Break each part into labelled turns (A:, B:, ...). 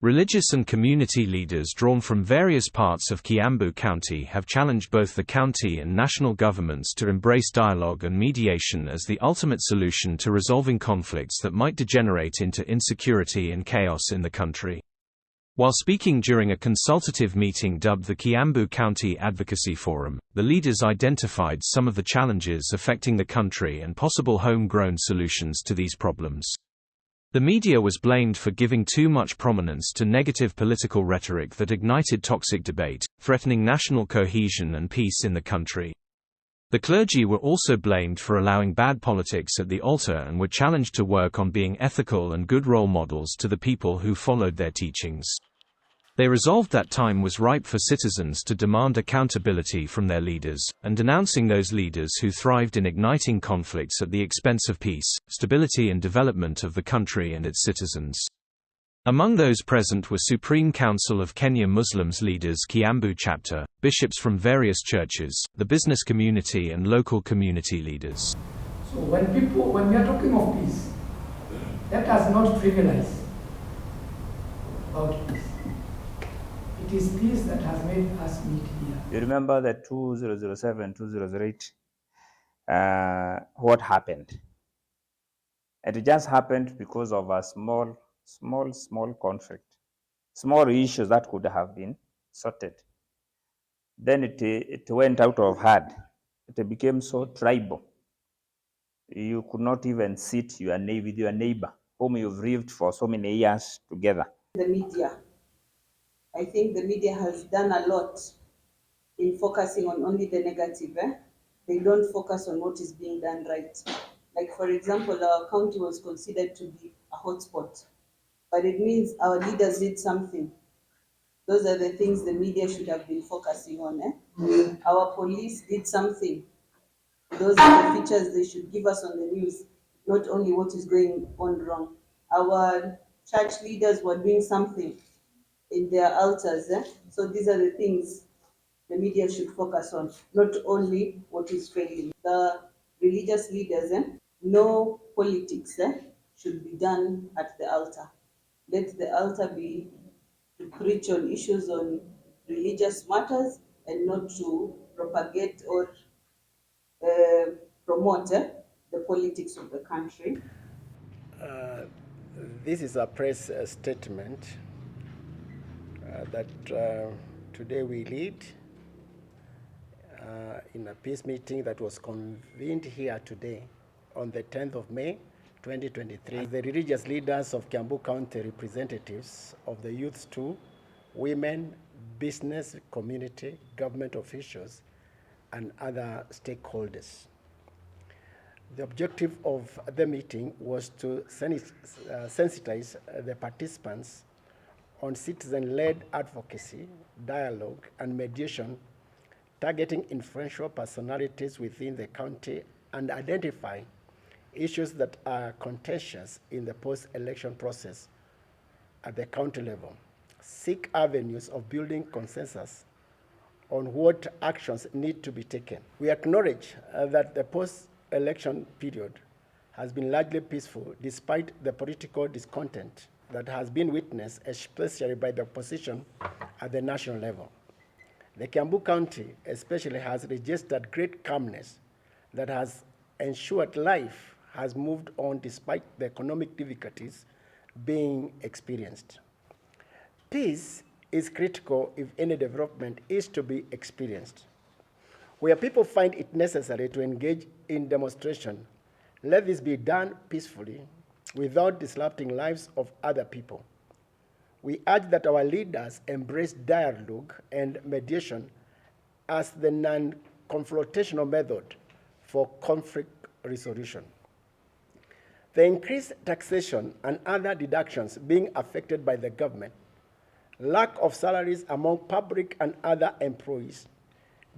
A: Religious and community leaders drawn from various parts of Kiambu County have challenged both the county and national governments to embrace dialogue and mediation as the ultimate solution to resolving conflicts that might degenerate into insecurity and chaos in the country. While speaking during a consultative meeting dubbed the Kiambu County Advocacy Forum, the leaders identified some of the challenges affecting the country and possible homegrown solutions to these problems. The media was blamed for giving too much prominence to negative political rhetoric that ignited toxic debate, threatening national cohesion and peace in the country. The clergy were also blamed for allowing bad politics at the altar and were challenged to work on being ethical and good role models to the people who followed their teachings. They resolved that time was ripe for citizens to demand accountability from their leaders, and denouncing those leaders who thrived in igniting conflicts at the expense of peace, stability and development of the country and its citizens. Among those present were Supreme Council of Kenya Muslims leaders Kiambu chapter, bishops from various churches, the business community and local community leaders.
B: So when we are talking of peace, let us not trivialize about peace. It is peace that has made us meet here.
C: You remember the 2007, 2008, what happened? It just happened because of a small conflict, small issues that could have been sorted. Then it went out of hand. It became so tribal. You could not even sit with your neighbor, whom you've lived for so many years together.
D: The media. I think the media has done a lot in focusing on only the negative. They don't focus on what is being done right. Like, for example, our county was considered to be a hotspot, but it means our leaders did something. Those are the things the media should have been focusing on. Our police did something. Those are the features they should give us on the news, not only what is going on wrong. Our church leaders were doing something in their altars. So these are the things the media should focus on, not only what is failing. The religious leaders, no politics should be done at the altar. Let the altar be to preach on issues on religious matters and not to propagate or promote the politics of the country.
E: This is a press statement that today we lead in a peace meeting that was convened here today on the 10th of May, 2023. The religious leaders of Kiambu County, representatives of the youths too, women, business, community, government officials, and other stakeholders. The objective of the meeting was to sensitize the participants on citizen-led advocacy, dialogue, and mediation, targeting influential personalities within the county and identify issues that are contentious in the post-election process at the county level, seek avenues of building consensus on what actions need to be taken. We acknowledge that the post-election period has been largely peaceful despite the political discontent that has been witnessed, especially by the opposition at the national level. The Kiambu County especially has registered great calmness that has ensured life has moved on despite the economic difficulties being experienced. Peace is critical if any development is to be experienced. Where people find it necessary to engage in demonstration, let this be done peacefully without disrupting lives of other people. We urge that our leaders embrace dialogue and mediation as the non-confrontational method for conflict resolution. The increased taxation and other deductions being affected by the government, lack of salaries among public and other employees,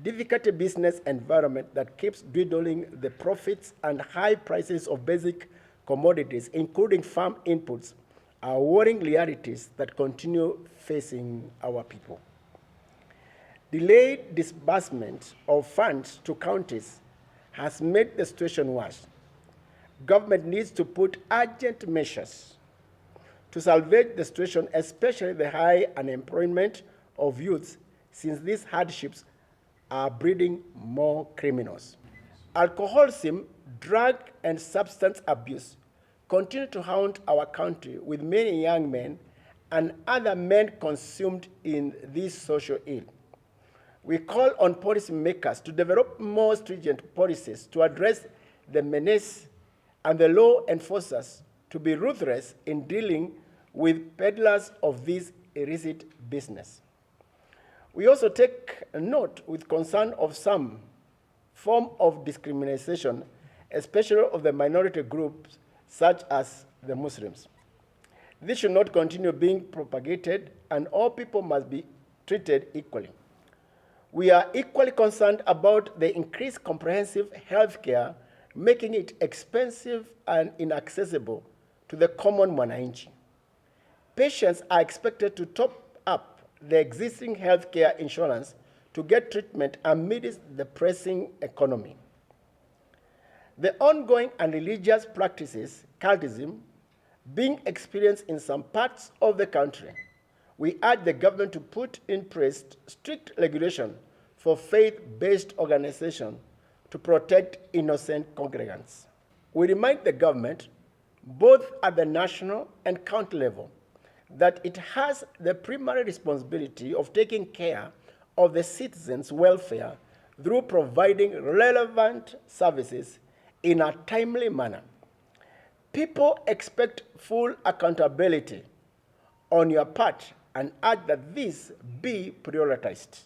E: difficult business environment that keeps dwindling the profits and high prices of basic commodities, including farm inputs, are worrying realities that continue facing our people. Delayed disbursement of funds to counties has made the situation worse. Government needs to put urgent measures to salvage the situation, especially the high unemployment of youths, since these hardships are breeding more criminals. Alcoholism, drug and substance abuse continue to haunt our country, with many young men and other men consumed in this social ill. We call on policymakers to develop more stringent policies to address the menace and the law enforcers to be ruthless in dealing with peddlers of this illicit business. We also take note with concern of some form of discrimination, especially of the minority groups such as the Muslims. This should not continue being propagated, and all people must be treated equally. We are equally concerned about the increased comprehensive health care, making it expensive and inaccessible to the common mwananchi. Patients are expected to top up the existing health care insurance to get treatment amidst the pressing economy. The ongoing and religious practices, cultism, being experienced in some parts of the country, we urge the government to put in place strict regulation for faith-based organizations to protect innocent congregants. We remind the government, both at the national and county level, that it has the primary responsibility of taking care of the citizens' welfare through providing relevant services in a timely manner. People expect full accountability on your part and urge that this be prioritized.